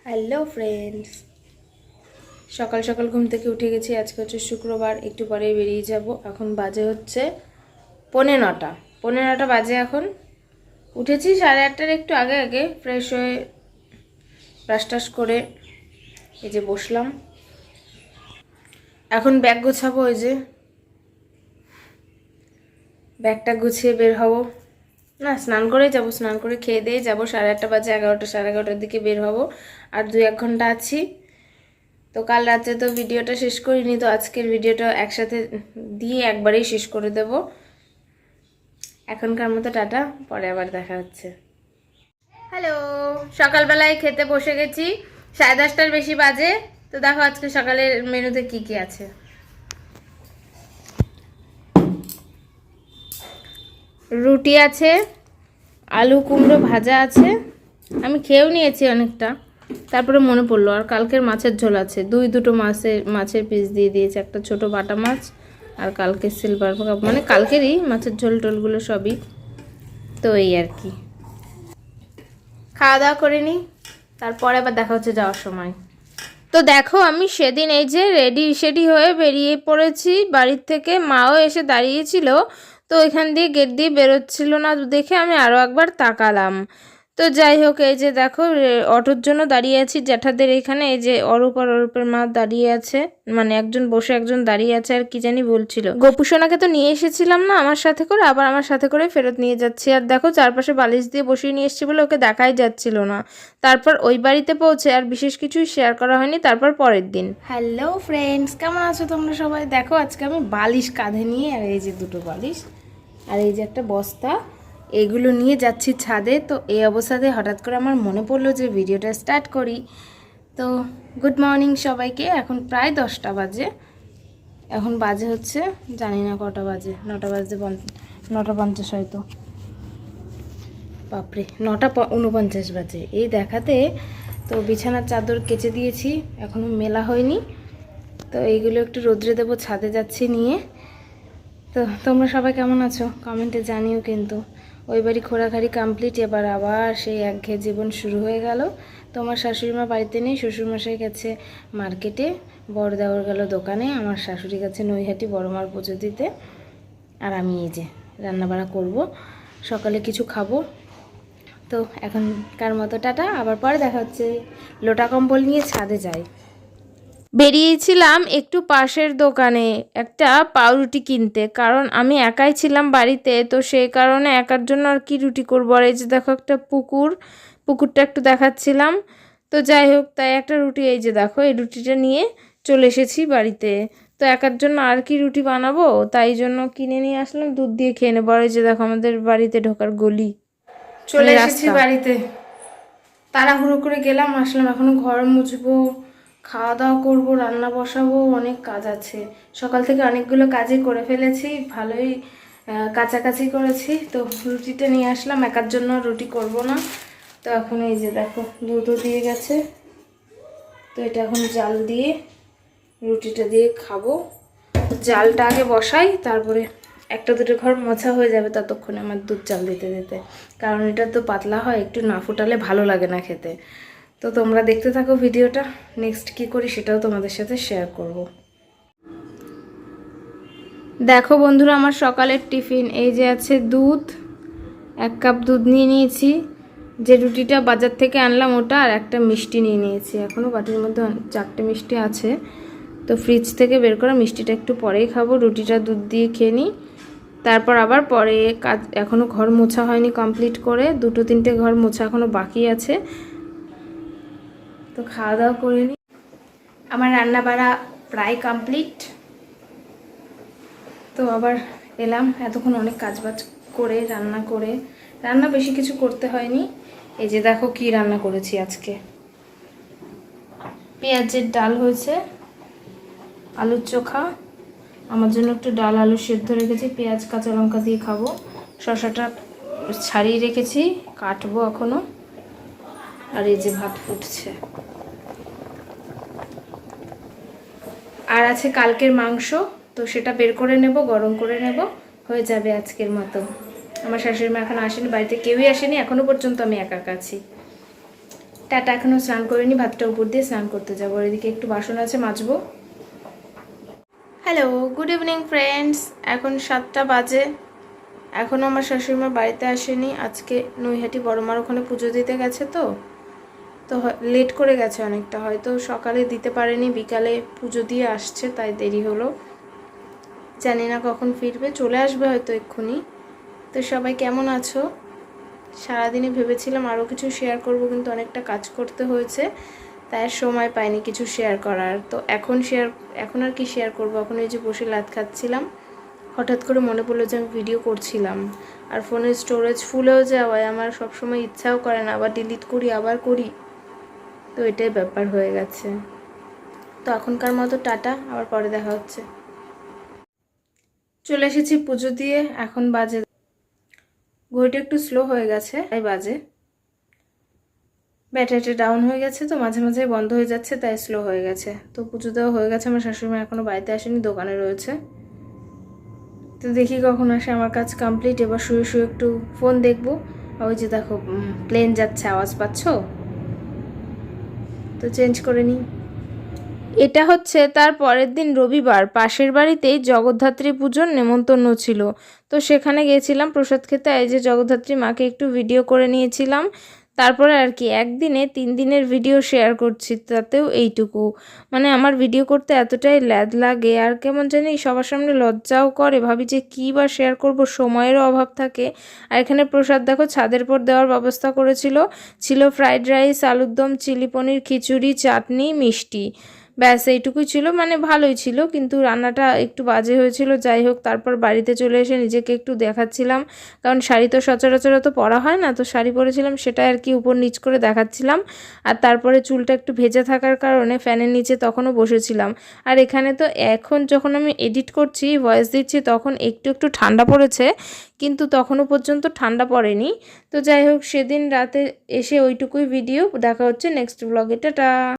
Hello friends, সকাল সকাল ঘুম থেকে উঠে গেছি। আজকে হচ্ছে শুক্রবার, একটু পরেই বেরিয়ে যাব। এখন বাজে হচ্ছে 9:45। 9:45 বাজে এখন। উঠেছি 8:30টার একটু আগে আগে, ফ্রেশ হয়ে ব্রাশ টাশ করে এই যে বসলাম। এখন ব্যাগ গোছাবো। ওই যে ব্যাগটা গুছিয়ে বের হব। না, স্নান করেই যাবো, স্নান করে খেয়ে দিয়ে যাবো। 8:30 বাজে, 11টা 11:30টার দিকে বের হব। আর 2-1 ঘন্টা আছি। তো কাল রাতে তো ভিডিওটা শেষ করিনি, তো আজকের ভিডিওটা একসাথে দিয়ে একবারেই শেষ করে দেব। এখনকার মতো টাটা, পরে আবার দেখা হচ্ছে। হ্যালো, সকালবেলায় খেতে বসে গেছি। 10:30টার বেশি বাজে। তো দেখো আজকে সকালের মেনুতে কি কি আছে। রুটি আছে, আলু কুমড়ো ভাজা আছে। আমি খেয়েও নিয়েছি অনেকটা, তারপরে মনে পড়লো আর কালকের মাছের ঝোল আছে। দুটো মাছের পিস দিয়ে দিয়েছে, একটা ছোট বাটা মাছ আর কালকে সিলভার কাপ, মানে কালকেরই মাছের ঝোল টোলগুলো সবই। তো এই আর কি, খাওয়া দাওয়া করে নিই, তারপরে আবার দেখা হচ্ছে যাওয়ার সময়। তো দেখো আমি সেদিন এই যে রেডি হয়ে বেরিয়ে পড়েছি বাড়ির থেকে। মাও এসে দাঁড়িয়েছিল, তো এখান দিয়ে গেট দিয়ে বেরোচ্ছিল না দেখে আমি আরও একবার তাকালাম। তো যাই হোক, এই যে দেখো অটোর জন্য দাঁড়িয়ে আছি জ্যাঠাদের এখানে। এই যে অরূপ আর অরূপের মা দাঁড়িয়ে আছে, মানে একজন বসে একজন দাঁড়িয়ে আছে। আর কি জানি বলছিল, গোপুসোনাকে তো নিয়ে এসেছিলাম না আমার সাথে করে, আবার আমার সাথে করে ফেরত নিয়ে যাচ্ছি। আর দেখো চারপাশে বালিশ দিয়ে বসিয়ে নিয়ে এসেছি বলে ওকে দেখাই যাচ্ছিল না। তারপর ওই বাড়িতে পৌঁছে আর বিশেষ কিছুই শেয়ার করা হয়নি। তারপর পরের দিন। হ্যালো ফ্রেন্ডস, কেমন আছো তোমরা সবাই? দেখো আজকে আমি বালিশ কাঁধে নিয়ে, আর এই যে দুটো বালিশ আর এই যে একটা বস্তা, এগুলো নিয়ে যাচ্ছি ছাদে। তো এই অবস্থাতে হঠাৎ করে আমার মনে পড়লো যে ভিডিওটা স্টার্ট করি। তো গুড মর্নিং সবাইকে। এখন প্রায় 10টা বাজে। এখন বাজে হচ্ছে জানি না কটা বাজে, 9টা বাজে 9:50 হয়তো। বাপরে, 9:49 বাজে এই দেখাতে। তো বিছানার চাদর কেচে দিয়েছি, এখনও মেলা হয়নি। তো এইগুলো একটু রোদ্রে দেবো, ছাদে যাচ্ছি নিয়ে। তো তোমরা সবাই কেমন আছো কমেন্টে জানিও কিন্তু। ওই বাড়ি ঘোরাঘুরি কমপ্লিট, এবার আবার সেই একঘেয়ে জীবন শুরু হয়ে গেল। তোমার শাশুড়িমা বাড়িতে নেই, শ্বশুরমশাই গেছে মার্কেটে, বড় দেওয়ার গেল দোকানে, আমার শাশুড়ি গেছে নৈহাটি বড় মার পুজো দিতে। আর আমি এই যে রান্নাবাড়া করব, সকালে কিছু খাবো। তো এখনকার মতো টাটা, আবার পরে দেখা হচ্ছে। লোটা কম্বল নিয়ে ছাদে যাই। বেরিয়েছিলাম একটু পাশের দোকানে একটা পাউরুটি কিনতে, কারণ আমি একাই ছিলাম বাড়িতে। তো সেই কারণে একার জন্য আর কি রুটি করবো। আর এই যে দেখো একটা পুকুরটা একটু দেখাচ্ছিলাম। তো যাই হোক, তাই একটা রুটি, এই যে দেখো এই রুটিটা নিয়ে চলে এসেছি বাড়িতে। তো একার জন্য আর কি রুটি বানাবো, তাই জন্য কিনে নিয়ে আসলাম, দুধ দিয়ে খেয়ে নেবো। আর এই যে দেখো আমাদের বাড়িতে ঢোকার গলি, চলে এসেছি বাড়িতে। তাড়াহুড়ো করে গেলাম, আসলাম। এখনো ঘর মুছবো, খাওয়া দাওয়া করবো, রান্না বসাবো, অনেক কাজ আছে। সকাল থেকে অনেকগুলো কাজই করে ফেলেছি, ভালোই কাছাকাছি করেছি। তো রুটিটা নিয়ে আসলাম, একার জন্য রুটি করব না। তো এখন এই যে দেখো দুধও দিয়ে গেছে, তো এটা এখন জাল দিয়ে রুটিটা দিয়ে খাবো। জালটা আগে বসাই, তারপরে একটা দুটো ঘর মোছা হয়ে যাবে ততক্ষণে আমার দুধ জাল দিতে দিতে। কারণ এটা তো পাতলা হয়, একটু না ফুটালে ভালো লাগে না খেতে। তো তোমরা দেখতে থাকো ভিডিওটা, নেক্সট কি করি সেটাও তোমাদের সাথে শেয়ার করব। দেখো বন্ধুরা, আমার সকালের টিফিন এই যে আছে দুধ, 1 কাপ দুধ নিয়ে নিয়েছি। যে রুটিটা বাজার থেকে আনলাম ওটা, আর একটা মিষ্টি নিয়ে নিয়েছি। এখনও বাটির মধ্যে 4টে মিষ্টি আছে, তো ফ্রিজ থেকে বের করা মিষ্টিটা একটু পরেই খাবো। রুটিটা দুধ দিয়ে খেয়ে নিই, তারপর আবার পরে কাজ। এখনও ঘর মোছা হয়নি কমপ্লিট করে, 2-3টে ঘর মোছা এখনও বাকি আছে। তো খাওয়া দাওয়া করে নিই। আমার রান্না বাড়া প্রায় কমপ্লিট। তো আবার এলাম, এতক্ষণ অনেক কাজবাজ করে রান্না বেশি কিছু করতে হয়নি। এই যে দেখো কি রান্না করেছি আজকে। পেঁয়াজের ডাল হয়েছে, আলুর চোখা, আমার জন্য একটু ডাল আলু সেদ্ধ রেখেছি, পেঁয়াজ কাঁচা লঙ্কা দিয়ে খাবো। শসাটা ছাড়িয়ে রেখেছি, কাটবো এখনো। আর এই যে ভাত ফুটছে। আর আছে কালকের মাংস, তো সেটা বের করে নেব, গরম করে নেব, হয়ে যাবে আজকের মতো। আমার শাশুড়ি মা এখন আসেনি, বাড়িতে কেউই আসেনি এখনো পর্যন্ত, আমি একা আছি। টাটা। এখনও স্নান করিনি, ভাতটা উপর দিয়ে স্নান করতে যাবো। আর এদিকে একটু বাসন আছে মাজবো। Hello, good evening friends. এখন 7টা বাজে। এখনও আমার শাশুড়িমা বাড়িতে আসেনি। আজকে নৈহাটি বড়মার ওখানে পুজো দিতে গেছে, তো লেট করে গেছে অনেকটা। হয়তো সকালে দিতে পারেনি, বিকালে পুজো দিয়ে আসছে, তাই দেরি হলো। জানি না কখন ফিরবে, চলে আসবে হয়তো এক্ষুনি। তো সবাই কেমন আছো? সারাদিনে ভেবেছিলাম আরও কিছু শেয়ার করব, কিন্তু অনেকটা কাজ করতে হয়েছে, তাই আর সময় পাইনি কিছু শেয়ার করার। তো এখন আর কি শেয়ার করব। এখন এই যে বসে লাত খাচ্ছিলাম, হঠাৎ করে মনে পড়লো যে আমি ভিডিও করছিলাম। আর ফোনের স্টোরেজ ফুলেও যাওয়ায় আমার সবসময় ইচ্ছাও করে না, আবার ডিলিট করি আবার করি, তো এটাই ব্যাপার হয়ে গেছে। তো এখনকার মতো টাটা, আবার পরে দেখা হচ্ছে। চলে এসেছি পুজো দিয়ে। এখন বাজে, ঘড়িটা একটু স্লো হয়ে গেছে তাই বাজে, ব্যাটারিটা ডাউন হয়ে গেছে, তো মাঝে মাঝে বন্ধ হয়ে যাচ্ছে, তাই স্লো হয়ে গেছে। তো পুজো দেওয়া হয়ে গেছে। আমার শাশুড়িমা এখনও বাড়িতে আসেনি, দোকানে রয়েছে। তো দেখি কখন আসে। আমার কাজ কমপ্লিট। এবার শুয়ে শুয়ে একটু ফোন দেখবো। ওই যে দেখো প্লেন যাচ্ছে, আওয়াজ পাচ্ছ? তো চেঞ্জ করে নিই। এটা হচ্ছে তার পরের দিন রবিবার। পাশের বাড়িতেই জগদ্ধাত্রী পুজোর নেমন্তন্ন ছিল, তো সেখানে গিয়েছিলাম প্রসাদ খেতে। এই যে জগদ্ধাত্রী মাকে একটু ভিডিও করে নিয়েছিলাম। তারপরে আর কি একদিনে 3 দিনের ভিডিও শেয়ার করছি, তাতেও এইটুকু। মানে আমার ভিডিও করতে এতটাই ল্যাদ লাগে, আর কেমন জানি সবার সামনে লজ্জাও করে। ভাবি যে কী বা শেয়ার করব, সময়েরও অভাব থাকে। আর এখানে প্রসাদ দেখো ছাদের পর দেওয়ার ব্যবস্থা ছিল ফ্রাইড রাইস, আলুর দম, চিলি পনির, খিচুড়ি, চাটনি, মিষ্টি, ব্যাস এইটুকুই ছিল। মানে ভালোই ছিল, কিন্তু রান্নাটা একটু বাজে হয়েছিল। যাই হোক, তারপর বাড়িতে চলে এসে নিজেকে একটু দেখাচ্ছিলাম, কারণ শাড়ি তো সচরাচর তো পরা হয় না, তো শাড়ি পরেছিলাম, সেটা আর কি উপর নিচ করে দেখাচ্ছিলাম। আর তারপরে চুলটা একটু ভেজে থাকার কারণে ফ্যানের নিচে তখনও বসেছিলাম। আর এখানে তো এখন যখন আমি এডিট করছি, ভয়েস দিচ্ছি, তখন একটু একটু ঠান্ডা পড়েছে, কিন্তু তখনও পর্যন্ত ঠান্ডা পড়েনি। তো যাই হোক, সেদিন রাতে এসে ওইটুকুই ভিডিও। দেখা হচ্ছে নেক্সট ব্লগে। টাটা।